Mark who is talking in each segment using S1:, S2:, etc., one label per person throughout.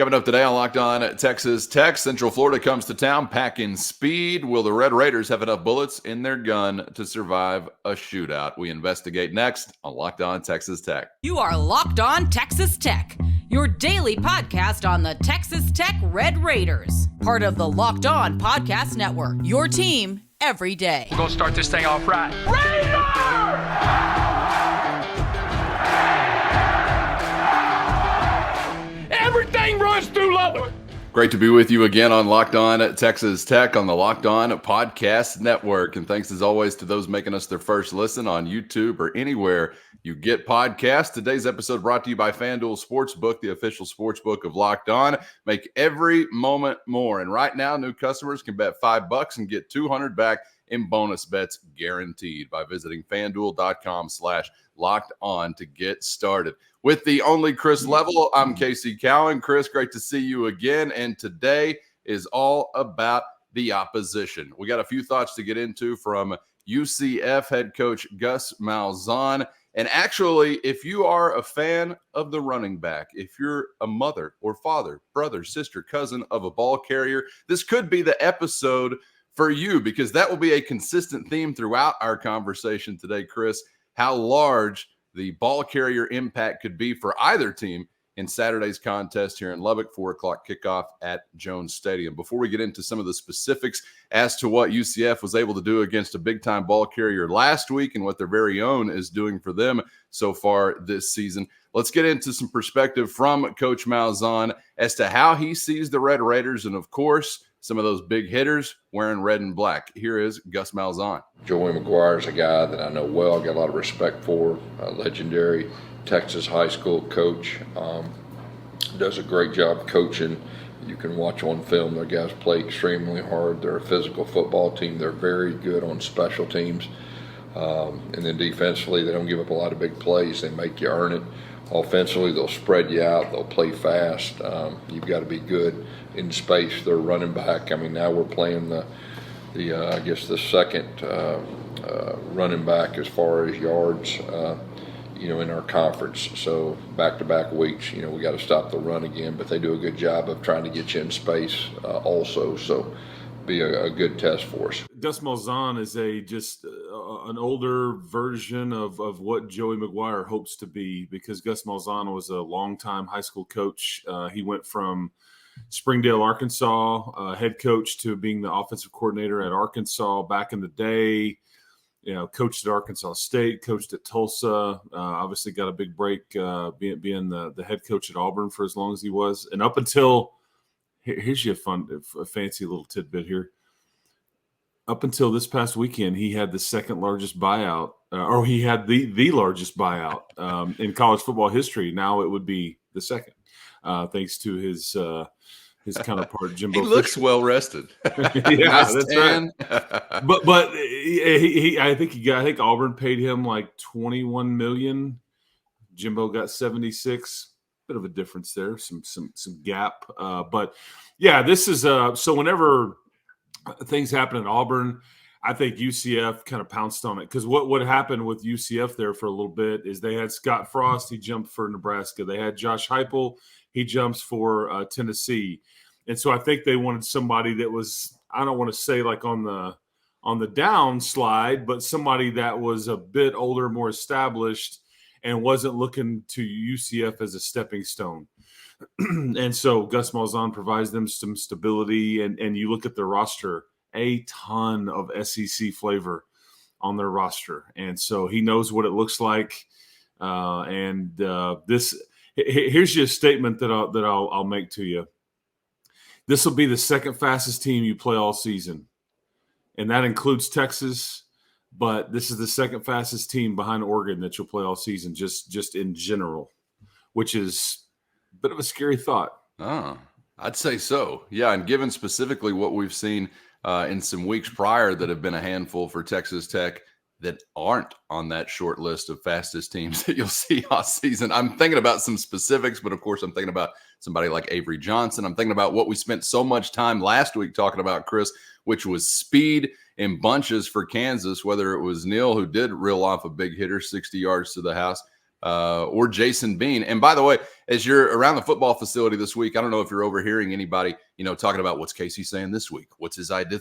S1: Coming up today on Locked On Texas Tech, Central Florida comes to town packing speed. Will the Red Raiders have enough bullets in their gun to survive a shootout? We investigate next on Locked On Texas Tech.
S2: You are Locked On Texas Tech, your daily podcast on the Texas Tech Red Raiders. Part of the Locked On Podcast Network, your team every day.
S3: We're going to start this thing off right. Raider! Everything runs through Lubbock.
S1: Great to be with you again on Locked On Texas Tech on the Locked On Podcast Network. And thanks as always to those making us their first listen on YouTube or anywhere you get podcasts. Today's episode brought to you by FanDuel Sportsbook, the official sportsbook of Locked On. Make every moment more. And right now, new customers can bet $5 and get $200 back in bonus bets guaranteed by visiting FanDuel.com/LockedOn to get started. With the only Chris Level, I'm Casey Cowan. Chris, great to see you again. And today is all about the opposition. We got a few thoughts to get into from UCF head coach Gus Malzahn. And actually, if you are a fan of the running back, if you're a mother or father, brother, sister, cousin of a ball carrier, this could be the episode for you, because that will be a consistent theme throughout our conversation today, Chris, how large the ball carrier impact could be for either team in Saturday's contest here in Lubbock, 4 o'clock kickoff at Jones Stadium. Before we get into some of the specifics as to what UCF was able to do against a big-time ball carrier last week and what their very own is doing for them so far this season, let's get into some perspective from Coach Malzahn as to how he sees the Red Raiders and, of course, some of those big hitters wearing red and black. Here is Gus Malzahn.
S4: Joey McGuire is a guy that I know well, got a lot of respect for, a legendary Texas high school coach. Does a great job coaching. You can watch on film, their guys play extremely hard. They're a physical football team. They're very good on special teams. And then defensively, they don't give up a lot of big plays. They make you earn it. Offensively, they'll spread you out. They'll play fast. You've got to be good in space. They're running back. I mean, now we're playing the second running back as far as yards, in our conference. So back-to-back weeks, we got to stop the run again. But they do a good job of trying to get you in space also. So be a good test for us.
S5: Gus Malzahn is an older version of what Joey McGuire hopes to be, because Gus Malzahn was a longtime high school coach. He went from Springdale, Arkansas, head coach, to being the offensive coordinator at Arkansas back in the day. Coached at Arkansas State, coached at Tulsa, obviously got a big break being the head coach at Auburn for as long as he was. And up until here's a fancy little tidbit here. Up until this past weekend, he had the second largest buyout, or he had the largest buyout in college football history. Now it would be the second, thanks to his counterpart Jimbo.
S1: He looks well rested.
S5: Yeah, that's right. But I think Auburn paid him like $21 million. Jimbo got 76. Bit of a difference there, some gap. But yeah, this is so whenever things happen in Auburn, I think UCF kind of pounced on it, because what happened with UCF there for a little bit is they had Scott Frost, he jumped for Nebraska. They had Josh Heupel, he jumps for Tennessee. And so I think they wanted somebody that was, I don't want to say like on the down slide, but somebody that was a bit older, more established, and wasn't looking to UCF as a stepping stone. And so Gus Malzahn provides them some stability, and you look at their roster, a ton of SEC flavor on their roster. And so he knows what it looks like. Here's your statement that I'll make to you. This will be the second fastest team you play all season, and that includes Texas. But this is the second fastest team behind Oregon that you'll play all season, just in general, which is a bit of a scary thought.
S1: Oh, I'd say so. Yeah, and given specifically what we've seen in some weeks prior that have been a handful for Texas Tech that aren't on that short list of fastest teams that you'll see all season. I'm thinking about some specifics, but of course I'm thinking about somebody like Avery Johnson. I'm thinking about what we spent so much time last week talking about, Chris, which was speed in bunches for Kansas, whether it was Neal, who did reel off a big hitter, 60 yards to the house, or Jason Bean. And by the way, as you're around the football facility this week, I don't know if you're overhearing anybody, talking about what's Casey saying this week. What's his idea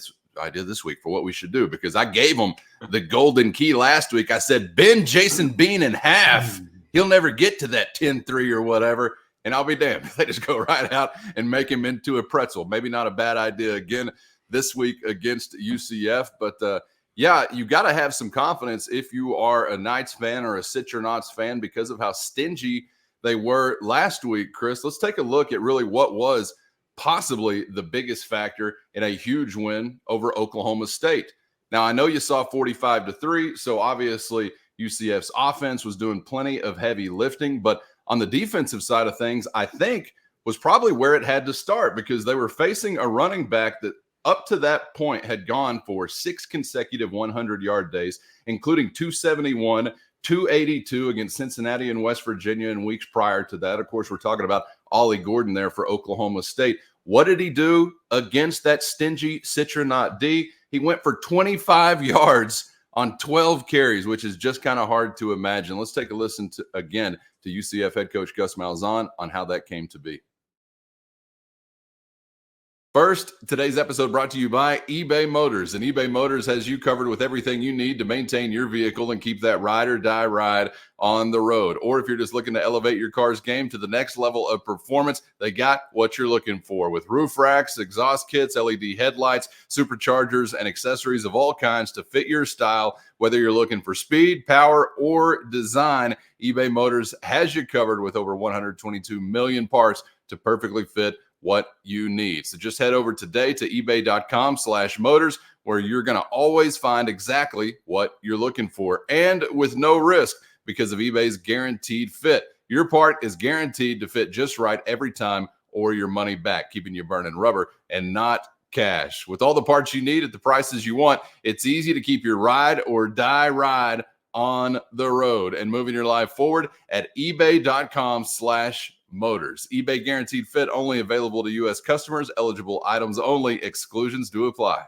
S1: this week for what we should do? Because I gave him the golden key last week. I said, bend Jason Bean in half. He'll never get to that 10-3 or whatever. And I'll be damned if they just go right out and make him into a pretzel. Maybe not a bad idea again this week against UCF. But, yeah, you got to have some confidence if you are a Knights fan or a Citronauts fan because of how stingy they were last week, Chris. Let's take a look at really what was possibly the biggest factor in a huge win over Oklahoma State. Now, I know you saw 45-3, so obviously UCF's offense was doing plenty of heavy lifting, but on the defensive side of things, I think was probably where it had to start because they were facing a running back that up to that point had gone for 6 consecutive 100-yard days, including 271, 282 against Cincinnati and West Virginia in weeks prior to that. Of course, we're talking about Ollie Gordon there for Oklahoma State. What did he do against that stingy Citronaut D? He went for 25 yards on 12 carries, which is just kind of hard to imagine. Let's take a listen to UCF head coach Gus Malzahn on how that came to be. First, today's episode brought to you by eBay Motors. And eBay Motors has you covered with everything you need to maintain your vehicle and keep that ride or die ride on the road. Or if you're just looking to elevate your car's game to the next level of performance, they got what you're looking for with roof racks, exhaust kits, LED headlights, superchargers, and accessories of all kinds to fit your style. Whether you're looking for speed, power, or design, eBay Motors has you covered with over 122 million parts to perfectly fit what you need. So just head over today to ebay.com/motors, where you're going to always find exactly what you're looking for and with no risk because of eBay's guaranteed fit. Your part is guaranteed to fit just right every time or your money back, keeping you burning rubber and not cash. With all the parts you need at the prices you want, it's easy to keep your ride or die ride on the road and moving your life forward at ebay.com/motors. eBay guaranteed fit, only available to U.S. customers, eligible items only, exclusions do apply.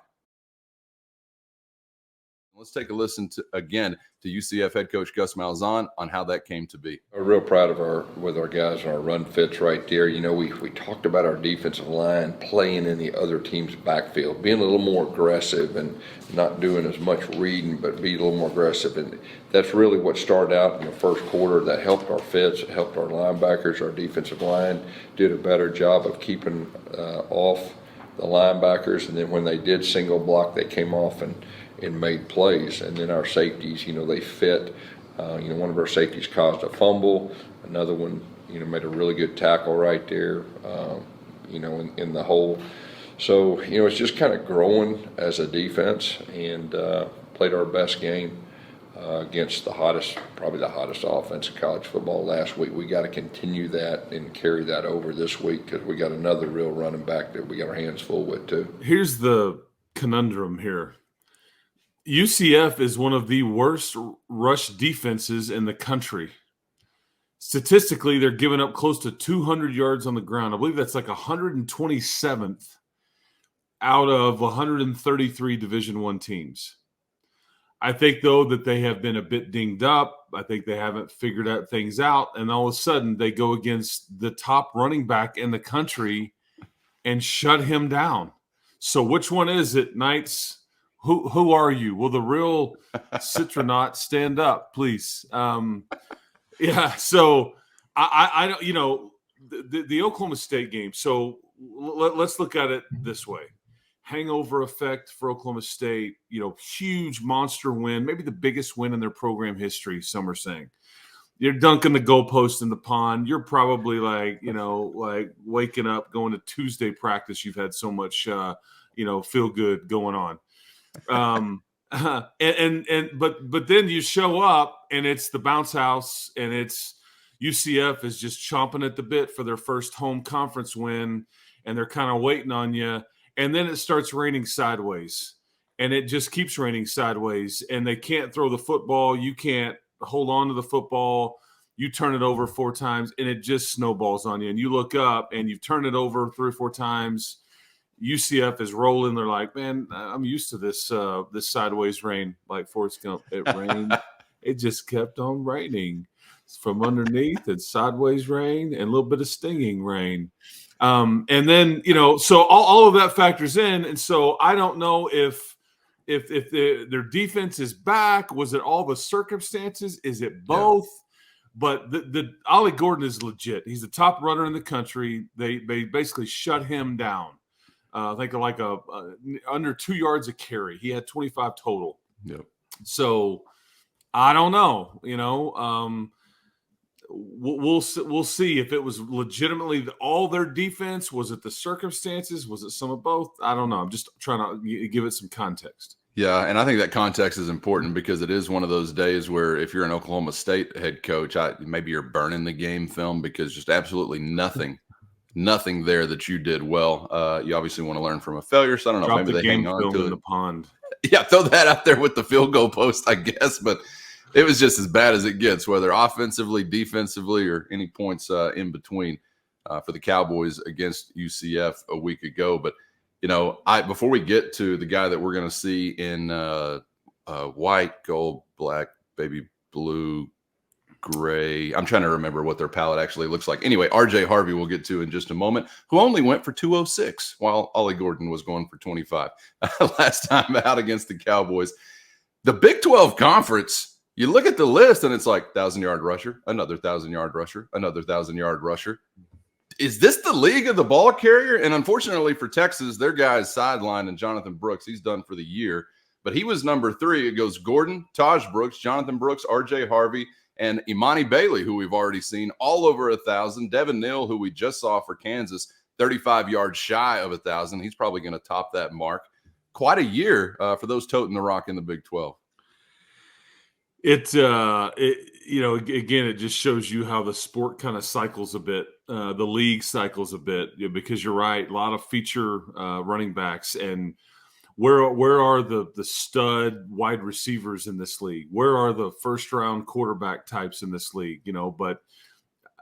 S1: Let's take a listen to UCF head coach Gus Malzahn on how that came to be.
S4: We're real proud of our guys and our run fits right there. We talked about our defensive line playing in the other team's backfield, being a little more aggressive and not doing as much reading, but be a little more aggressive. And that's really what started out in the first quarter. That helped our fits, it helped our linebackers. Our defensive line did a better job of keeping off the linebackers. And then when they did single block, they came off and made plays. And then our safeties, they fit. One of our safeties caused a fumble. Another one, made a really good tackle right there, in the hole. So, it's just kind of growing as a defense and played our best game against probably the hottest offense in college football last week. We got to continue that and carry that over this week because we got another real running back that we got our hands full with too.
S5: Here's the conundrum here. UCF is one of the worst rush defenses in the country. Statistically, they're giving up close to 200 yards on the ground. I believe that's like 127th out of 133 Division I teams. I think, though, that they have been a bit dinged up. I think they haven't figured things out. And all of a sudden, they go against the top running back in the country and shut him down. So which one is it, Knights? Who are you? Will the real Citronaut stand up, please? Yeah. So I don't. The Oklahoma State game. So let's look at it this way: hangover effect for Oklahoma State. Huge monster win, maybe the biggest win in their program history. Some are saying. You're dunking the goalpost in the pond. You're probably like waking up, going to Tuesday practice. You've had so much, feel good going on. But then you show up and it's the bounce house and it's UCF is just chomping at the bit for their first home conference win and they're kind of waiting on you. And then it starts raining sideways and it just keeps raining sideways and they can't throw the football. You can't hold on to the football. You turn it over 4 times and it just snowballs on you. And you look up and you've turned it over 3 or 4 times. UCF is rolling. They're like, man, I'm used to this this sideways rain, like Forrest Gump. It rained. It just kept on raining. from underneath and sideways rain and a little bit of stinging rain. And then, so all of that factors in. And so I don't know if their defense is back. Was it all the circumstances? Is it both? Yeah. But the Ollie Gordon is legit. He's the top runner in the country. They basically shut him down. I think like under 2 yards a carry. He had 25 total.
S1: Yep.
S5: So I don't know. We'll see if it was legitimately all their defense. Was it the circumstances? Was it some of both? I don't know. I'm just trying to give it some context.
S1: Yeah, and I think that context is important because it is one of those days where if you're an Oklahoma State head coach, maybe you're burning the game film because just absolutely nothing there that you did well. You obviously want to learn from a failure, so I don't know.
S5: Drop
S1: maybe
S5: the
S1: they hang on to
S5: in the pond.
S1: Yeah, throw that out there with the field goal post, I guess. But it was just as bad as it gets, whether offensively, defensively, or any points in between for the Cowboys against UCF a week ago. But before we get to the guy that we're going to see in white, gold, black, baby blue, gray. I'm trying to remember what their palette actually looks like. Anyway, RJ Harvey we'll get to in just a moment, who only went for 206 while Ollie Gordon was going for 25 last time out against the Cowboys. The Big 12 Conference, you look at the list and it's like 1,000-yard rusher, another 1,000-yard rusher, another 1,000-yard rusher. Is this the league of the ball carrier? And unfortunately for Texas, their guy is sidelined, and Jonathan Brooks, he's done for the year. But he was number 3. It goes Gordon, Taj Brooks, Jonathan Brooks, RJ Harvey, and Imani Bailey, who we've already seen, all over 1,000. Devin Neal, who we just saw for Kansas, 35 yards shy of 1,000. He's probably going to top that mark. Quite a year for those toting the rock in the Big 12.
S5: Again, it just shows you how the sport kind of cycles a bit. The league cycles a bit, because you're right. A lot of feature running backs, and where are the stud wide receivers in this league? Where are the first round quarterback types in this league? But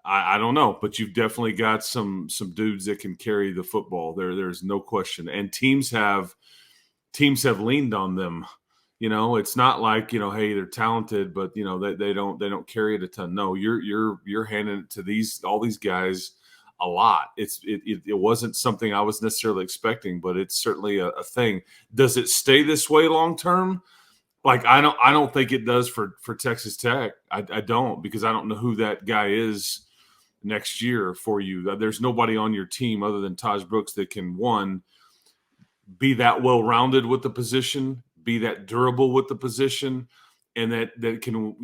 S5: I don't know. But you've definitely got some dudes that can carry the football. There's no question. And teams have leaned on them. It's not like, hey, they're talented, but they don't carry it a ton. No, you're handing it to all these guys a lot. It wasn't something I was necessarily expecting, but it's certainly a thing. Does it stay this way long term? Like I don't think it does for Texas Tech. I don't, because I don't know who that guy is next year for you. There's nobody on your team other than Taj Brooks that can, one, be that well-rounded with the position, be that durable with the position, and that can,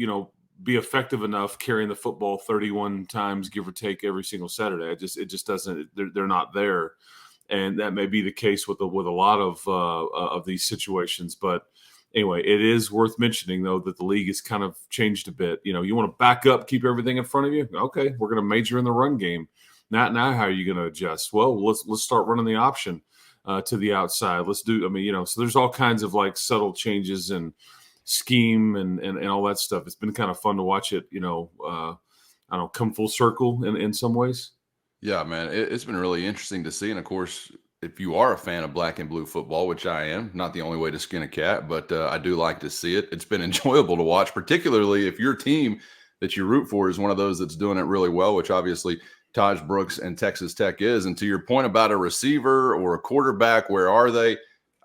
S5: be effective enough carrying the football 31 times, give or take, every single Saturday. It just doesn't. They're not there, and that may be the case with a lot of these situations. But anyway, it is worth mentioning though that the league has kind of changed a bit. You want to back up, keep everything in front of you. Okay, we're going to major in the run game. Now how are you going to adjust? Well, let's start running the option to the outside. Let's do. So there's all kinds of like subtle changes and scheme and all that stuff. It's been kind of fun to watch it, I don't know, come full circle in some ways.
S1: Yeah, man, it's been really interesting to see. And of course, if you are a fan of black and blue football, which I am, not the only way to skin a cat, but I do like to see it. It's been enjoyable to watch, particularly if your team that you root for is one of those that's doing it really well, which obviously Taj Brooks and Texas Tech is. And to your point about a receiver or a quarterback, where are they?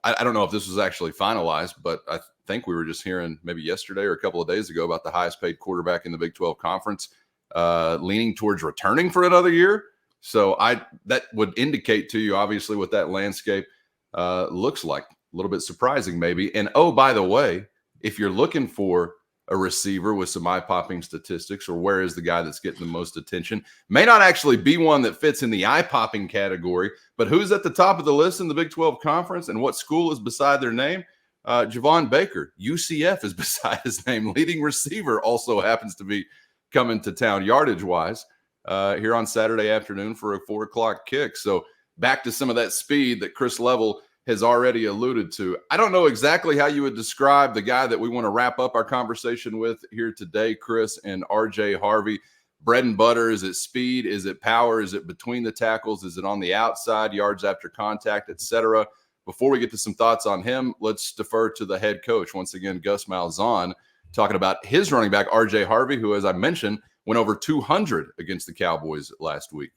S1: I don't know if this was actually finalized, but I think we were just hearing maybe yesterday or a couple of days ago about the highest paid quarterback in the Big 12 Conference leaning towards returning for another year. So that would indicate to you, obviously, what that landscape looks like. A little bit surprising, maybe. And, oh, by the way, if you're looking for a receiver with some eye-popping statistics, or where is the guy that's getting the most attention, may not actually be one that fits in the eye-popping category, but who's at the top of the list in the Big 12 Conference and what school is beside their name? Javon Baker. UCF is beside his name. Leading receiver also happens to be coming to town yardage-wise here on Saturday afternoon for a 4 o'clock kick. So back to some of that speed that Chris Level has already alluded to. I don't know exactly how you would describe the guy that we want to wrap up our conversation with here today, Chris, and RJ Harvey. Bread and butter, is it speed? Is it power? Is it between the tackles? Is it on the outside, yards after contact, etc.? Before we get to some thoughts on him, let's defer to the head coach. Once again, Gus Malzahn, talking about his running back, RJ Harvey, who, as I mentioned, went over 200 against the Cowboys last week.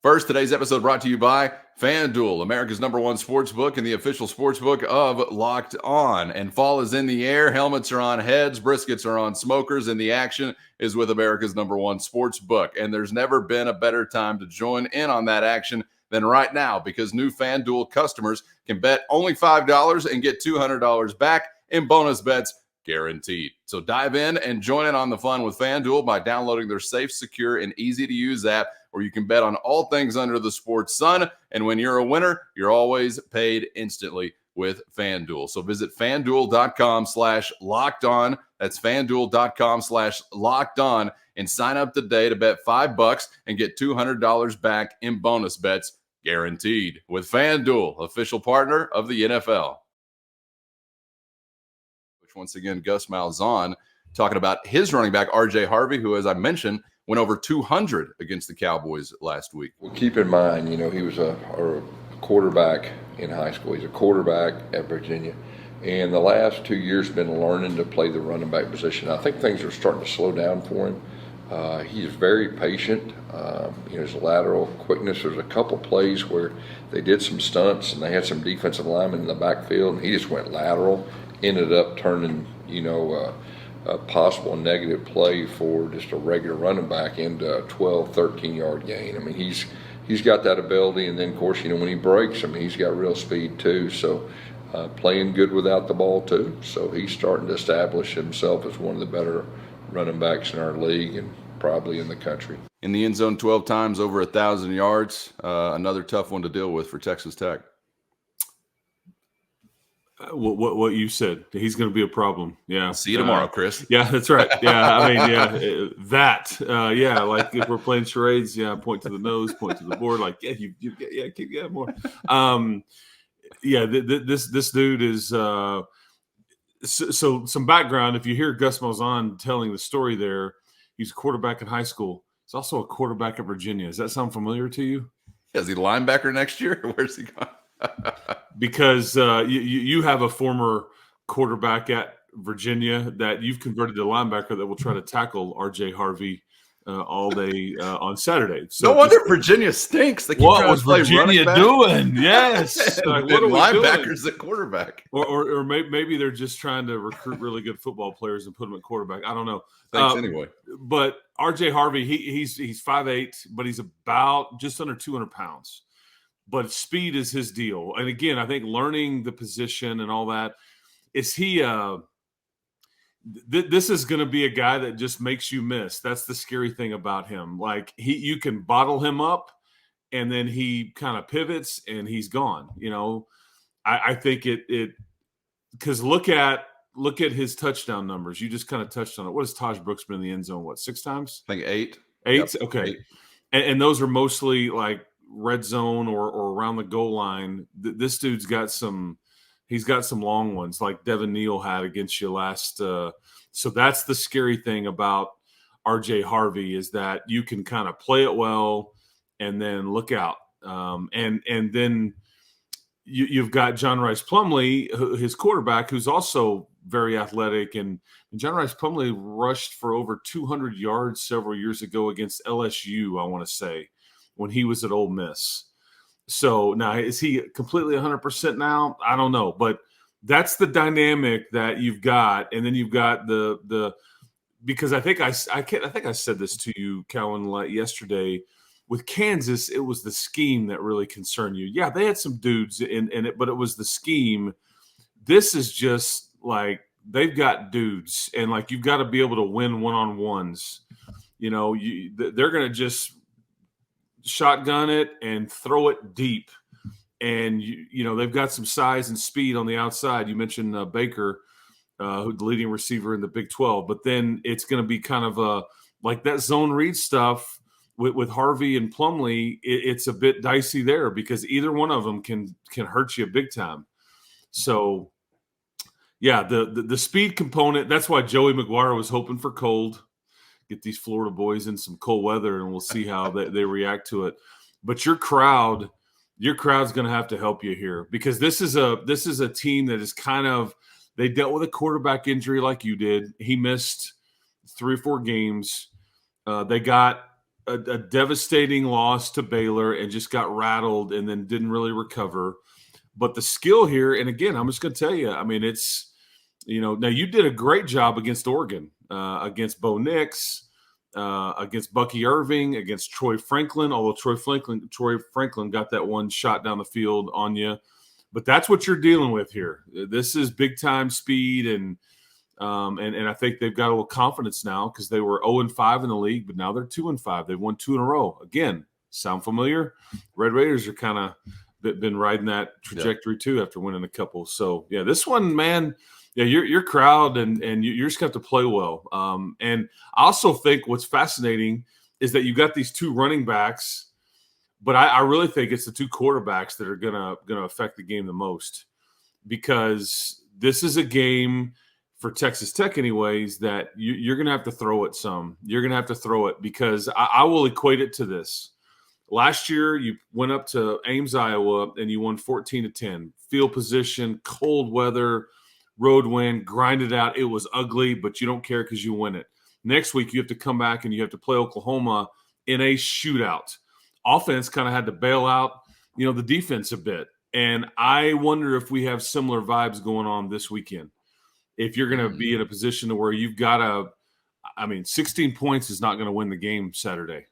S1: First, today's episode brought to you by FanDuel, America's #1 sportsbook and the official sportsbook of Locked On. And fall is in the air. Helmets are on heads. Briskets are on smokers. And the action is with America's #1 sportsbook. And there's never been a better time to join in on that action than right now, because new FanDuel customers can bet only $5 and get $200 back in bonus bets guaranteed. So dive in and join in on the fun with FanDuel by downloading their safe, secure, and easy-to-use app where you can bet on all things under the sports sun. And when you're a winner, you're always paid instantly with FanDuel. So visit FanDuel.com/lockedon. That's FanDuel.com/lockedon and sign up today to bet $5 and get $200 back in bonus bets guaranteed with FanDuel, official partner of the NFL. Once again, Gus Malzahn talking about his running back, R.J. Harvey, who, as I mentioned, went over 200 against the Cowboys last week.
S4: Well, keep in mind, he was a quarterback in high school. He's a quarterback at Virginia. And the last 2 years been learning to play the running back position. I think things are starting to slow down for him. He is very patient. His lateral quickness. There's a couple plays where they did some stunts and they had some defensive linemen in the backfield, and he just went lateral. Ended up turning, a possible negative play for just a regular running back into a 12, 13-yard gain. I mean, he's got that ability, and then, of course, when he breaks, he's got real speed too. So playing good without the ball too. So he's starting to establish himself as one of the better running backs in our league and probably in the country.
S1: In the end zone 12 times, over 1,000 yards. Another tough one to deal with for Texas Tech.
S5: What you said, he's going to be a problem. Yeah.
S1: See you tomorrow, Chris.
S5: Yeah, that's right. Yeah. I mean, yeah, like if we're playing charades, point to the nose, point to the board. Like, keep more. This dude is, so some background. If you hear Gus Malzahn telling the story there, he's a quarterback in high school. He's also a quarterback at Virginia. Does that sound familiar to you?
S1: Is he linebacker next year? Where's he going?
S5: Because you have a former quarterback at Virginia that you've converted to linebacker that will try to tackle R.J. Harvey all day on Saturday. So
S1: no wonder Virginia stinks. They keep
S5: what was Virginia doing? Yes.
S1: What are linebackers doing? At quarterback?
S5: Or maybe they're just trying to recruit really good football players and put them at quarterback. I don't know.
S1: Thanks anyway.
S5: But R.J. Harvey, he's 5'8", but he's about just under 200 pounds. But speed is his deal. And again, I think learning the position and all that, is he this is going to be a guy that just makes you miss. That's the scary thing about him. Like you can bottle him up and then he kind of pivots and he's gone. I think it because look at his touchdown numbers. You just kind of touched on it. What has Taj Brooks been in the end zone? 6 times?
S1: I think 8.
S5: 8?
S1: Yep.
S5: Okay.
S1: 8.
S5: And those are mostly like red zone or around the goal line. This dude's got some long ones like Devin Neal had against you last. So that's the scary thing about R.J. Harvey, is that you can kind of play it well and then look out. And then you've got John Rice Plumlee, his quarterback, who's also very athletic. And John Rice Plumlee rushed for over 200 yards several years ago against LSU, I want to say, when he was at Ole Miss. So now, is he completely 100% now? I don't know, but that's the dynamic that you've got. And then you've got the because I think I said this to you, Cowan, yesterday. With Kansas, it was the scheme that really concerned you. Yeah, they had some dudes in it, but it was the scheme. This is just like they've got dudes, and like you've got to be able to win one-on-ones. They're going to just shotgun it and throw it deep. And, they've got some size and speed on the outside. You mentioned Baker, who's the leading receiver in the Big 12. But then it's going to be kind of like that zone read stuff with Harvey and Plumlee. It's a bit dicey there because either one of them can hurt you big time. So, yeah, the speed component, that's why Joey McGuire was hoping for cold. Get these Florida boys in some cold weather, and we'll see how they react to it. But your crowd's going to have to help you here, because this is a team that is kind of, they dealt with a quarterback injury like you did. He missed 3 or 4 games. They got a devastating loss to Baylor and just got rattled and then didn't really recover. But the skill here, and again, I'm just going to tell you, I mean, it's, now you did a great job against Oregon, against Bo Nix, against Bucky Irving, against Troy Franklin, although Troy Franklin got that one shot down the field on you. But that's what you're dealing with here. This is big-time speed, and I think they've got a little confidence now because they were 0-5 in the league, but now they're 2-5. They've won 2 in a row. Again, sound familiar? Red Raiders are kind of been riding that trajectory too after winning a couple. So, yeah, this one, man, your crowd and you're just going to have to play well. And I also think what's fascinating is that you got these 2 running backs, but I really think it's the 2 quarterbacks that are gonna affect the game the most, because this is a game for Texas Tech anyways that you're going to have to throw it some. You're going to have to throw it because I will equate it to this. Last year, you went up to Ames, Iowa, and you won 14-10. Field position, cold weather, road wind, grind it out. It was ugly, but you don't care because you win it. Next week, you have to come back and you have to play Oklahoma in a shootout. Offense kind of had to bail out, the defense a bit. And I wonder if we have similar vibes going on this weekend. If you're going to be in a position to where you've got 16 points is not going to win the game Saturday.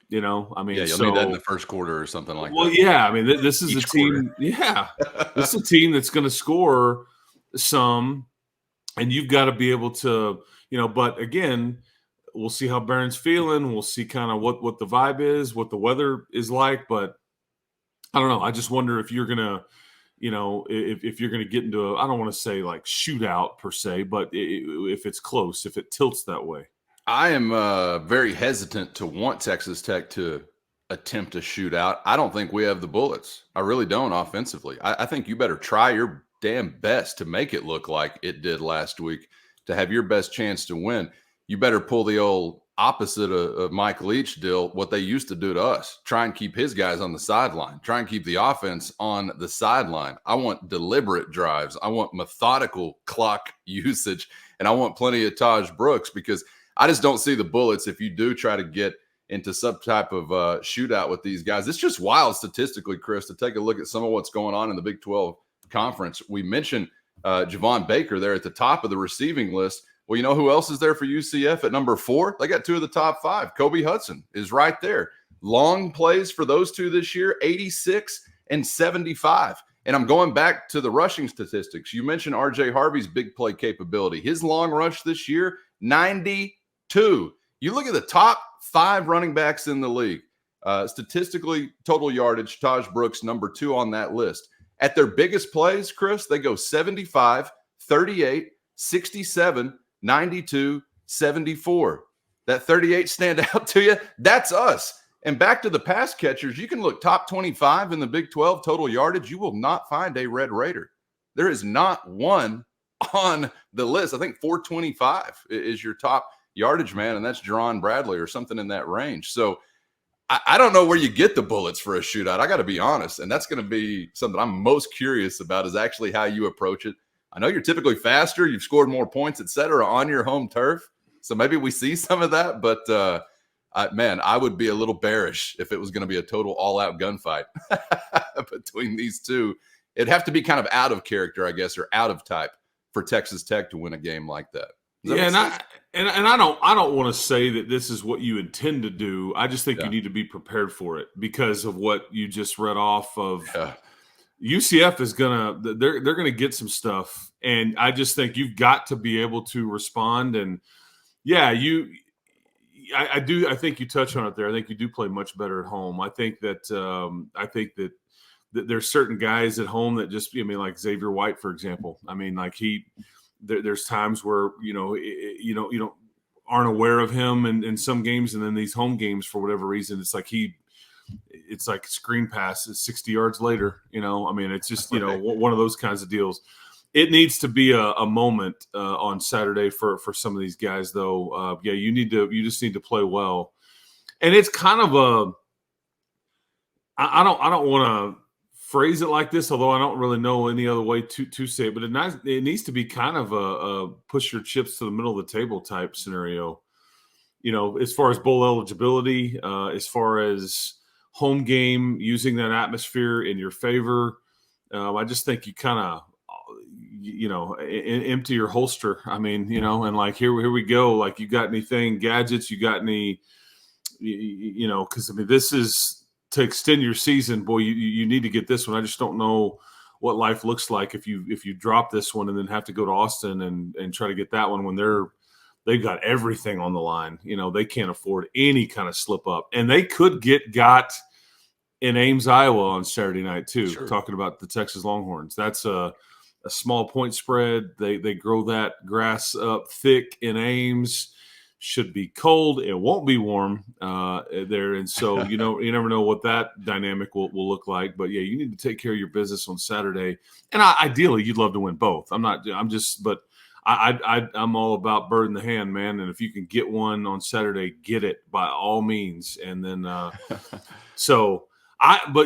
S5: You'll need that in
S1: the first quarter or something like that.
S5: Well, yeah, this is a team. Yeah, this is a team that's going to score some, and you've got to be able to, But again, we'll see how Barron's feeling. We'll see kind of what the vibe is, what the weather is like. But I don't know. I just wonder if you're going to, if you're going to get into I don't want to say like shootout per se, but if it's close, if it tilts that way.
S1: I am very hesitant to want Texas Tech to attempt a shootout. I don't think we have the bullets. I really don't offensively. I think you better try your damn best to make it look like it did last week to have your best chance to win. You better pull the old opposite of Mike Leach deal, what they used to do to us. Try and keep his guys on the sideline. Try and keep the offense on the sideline. I want deliberate drives. I want methodical clock usage, and I want plenty of Taj Brooks because I just don't see the bullets if you do try to get into some type of shootout with these guys. It's just wild statistically, Chris, to take a look at some of what's going on in the Big 12 Conference. We mentioned Javon Baker there at the top of the receiving list. Well, you know who else is there for UCF at number 4? They got 2 of the top 5. Kobe Hudson is right there. Long plays for those 2 this year, 86 and 75. And I'm going back to the rushing statistics. You mentioned R.J. Harvey's big play capability. His long rush this year, 92. You look at the top 5 running backs in the league. Statistically, total yardage, Taj Brooks, number 2 on that list. At their biggest plays, Chris, they go 75, 38, 67, 92, 74. That 38 stand out to you? That's us. And back to the pass catchers, you can look top 25 in the Big 12 total yardage. You will not find a Red Raider. There is not one on the list. I think 425 is your top yardage man, and that's Jerron Bradley or something in that range. So I don't know where you get the bullets for a shootout. I got to be honest, and that's going to be something I'm most curious about is actually how you approach it. I know you're typically faster. You've scored more points, et cetera, on your home turf. So maybe we see some of that. But, I would be a little bearish if it was going to be a total all-out gunfight between these two. It'd have to be kind of out of character, I guess, or out of type for Texas Tech to win a game like that.
S5: Yeah, I don't want to say that this is what you intend to do. I just think you need to be prepared for it because of what you just read off of. Yeah. UCF is they're gonna get some stuff, and I just think you've got to be able to respond. And I think you touch on it there. I think you do play much better at home. I think that there's certain guys at home that just like Xavier White, for example. There's times where you don't aren't aware of him in some games, and then these home games for whatever reason, it's like screen passes 60 yards later. It's just one of those kinds of deals. It needs to be a moment on Saturday for some of these guys, though. You just need to play well, and it's kind of I don't want to phrase it like this, although I don't really know any other way to say it, but it needs to be kind of a push your chips to the middle of the table type scenario. As far as bowl eligibility, as far as home game, using that atmosphere in your favor. I just think you kind of, empty your holster. I mean, and like, here we go. Like, you got anything, gadgets, you got any, because I mean, this is to extend your season, boy, you need to get this one. I just don't know what life looks like if you drop this one and then have to go to Austin and try to get that one when they've got everything on the line. They can't afford any kind of slip up, and they could got in Ames, Iowa on Saturday night too. Sure. Talking about the Texas Longhorns, that's a small point spread. They grow that grass up thick in Ames. Should be cold. It won't be warm there, and so you never know what that dynamic will look like. But yeah, you need to take care of your business on Saturday, and ideally, you'd love to win both. I'm all about bird in the hand, man. And if you can get one on Saturday, get it by all means. And then, but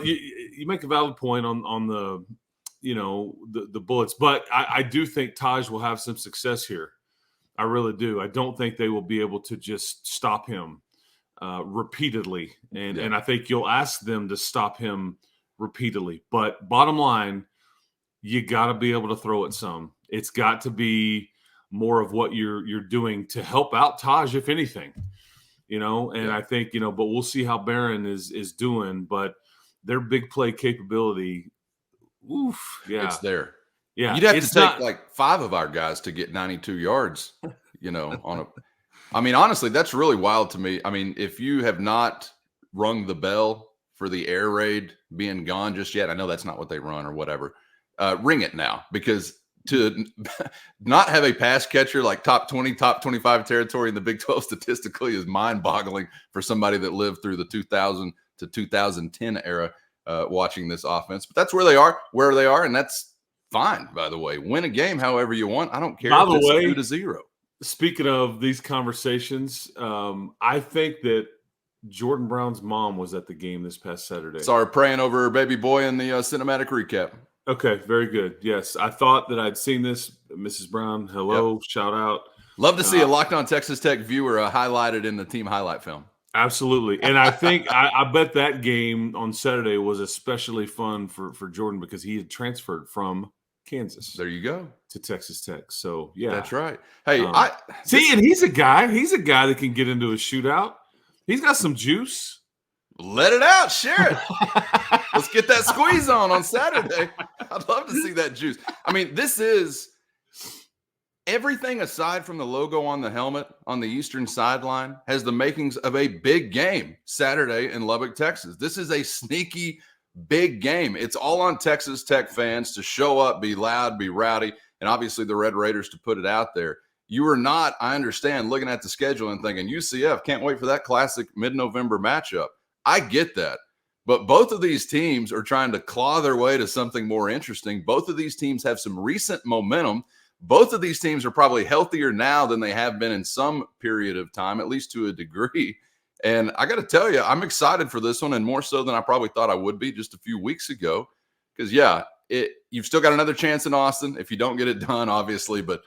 S5: you make a valid point on the, the bullets. But I do think Taj will have some success here. I really do. I don't think they will be able to just stop him repeatedly. And I think you'll ask them to stop him repeatedly. But bottom line, you got to be able to throw it some. It's got to be more of what you're doing to help out Taj, if anything, and I think, but we'll see how Barron is doing, but their big play capability. Oof. Yeah.
S1: It's there.
S5: Yeah.
S1: You'd have to take like 5 of our guys to get 92 yards, honestly, that's really wild to me. I mean, if you have not rung the bell for the air raid being gone just yet, I know that's not what they run or whatever. Ring it now, because to not have a pass catcher like top 20, top 25 territory in the Big 12 statistically is mind-boggling for somebody that lived through the 2000 to 2010 era watching this offense. But that's where they are, and that's fine, by the way. Win a game however you want. I don't care if it's 2-0.
S5: Speaking of these conversations, I think that Jordan Brown's mom was at the game this past Saturday.
S1: Sorry, praying over her baby boy in the cinematic recap.
S5: Okay, very good. Yes, I thought that I'd seen this. Mrs. Brown, hello, shout out.
S1: Love to see a Locked On Texas Tech viewer highlighted in the team highlight film.
S5: Absolutely. And I think I bet that game on Saturday was especially fun for Jordan because he had transferred from Kansas.
S1: There you go.
S5: To Texas Tech. So, yeah.
S1: That's right. Hey,
S5: and he's a guy that can get into a shootout. He's got some juice.
S1: Let it out. Share it. Let's get that squeeze on Saturday. I'd love to see that juice. I mean, this is everything aside from the logo on the helmet on the eastern sideline has the makings of a big game Saturday in Lubbock, Texas. This is a sneaky big game. It's all on Texas Tech fans to show up, be loud, be rowdy, and obviously the Red Raiders to put it out there. You are not, I understand, looking at the schedule and thinking, UCF, can't wait for that classic mid-November matchup. I get that. But both of these teams are trying to claw their way to something more interesting. Both of these teams have some recent momentum. Both of these teams are probably healthier now than they have been in some period of time, at least to a degree. And I got to tell you, I'm excited for this one, and more so than I probably thought I would be just a few weeks ago. Because, you've still got another chance in Austin if you don't get it done, obviously. But,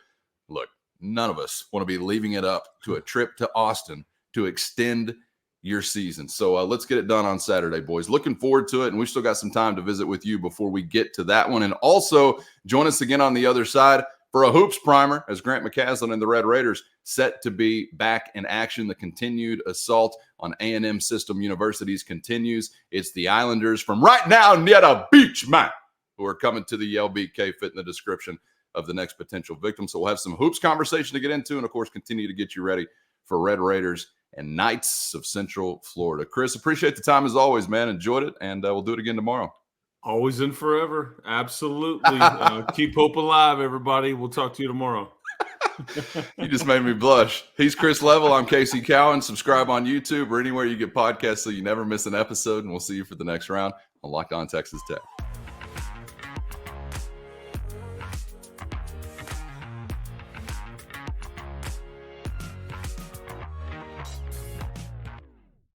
S1: look, none of us want to be leaving it up to a trip to Austin to extend your season. So let's get it done on Saturday, boys. Looking forward to it, and we've still got some time to visit with you before we get to that one. And also join us again on the other side for a Hoops Primer as Grant McCaslin and the Red Raiders set to be back in action. The continued assault on A&M System Universities continues. It's the Islanders from right now near the beach, man, who are coming to the LBK. Fit in the description of the next potential victim. So we'll have some hoops conversation to get into, and of course continue to get you ready for Red Raiders and Knights of Central Florida. Chris, appreciate the time as always, man. Enjoyed it, and we'll do it again tomorrow.
S5: Always and forever. Absolutely. Keep hope alive, everybody. We'll talk to you tomorrow.
S1: You just made me blush. He's Chris Level. I'm Casey Cowan. Subscribe on YouTube or anywhere you get podcasts so you never miss an episode, and we'll see you for the next round on Locked On Texas Tech.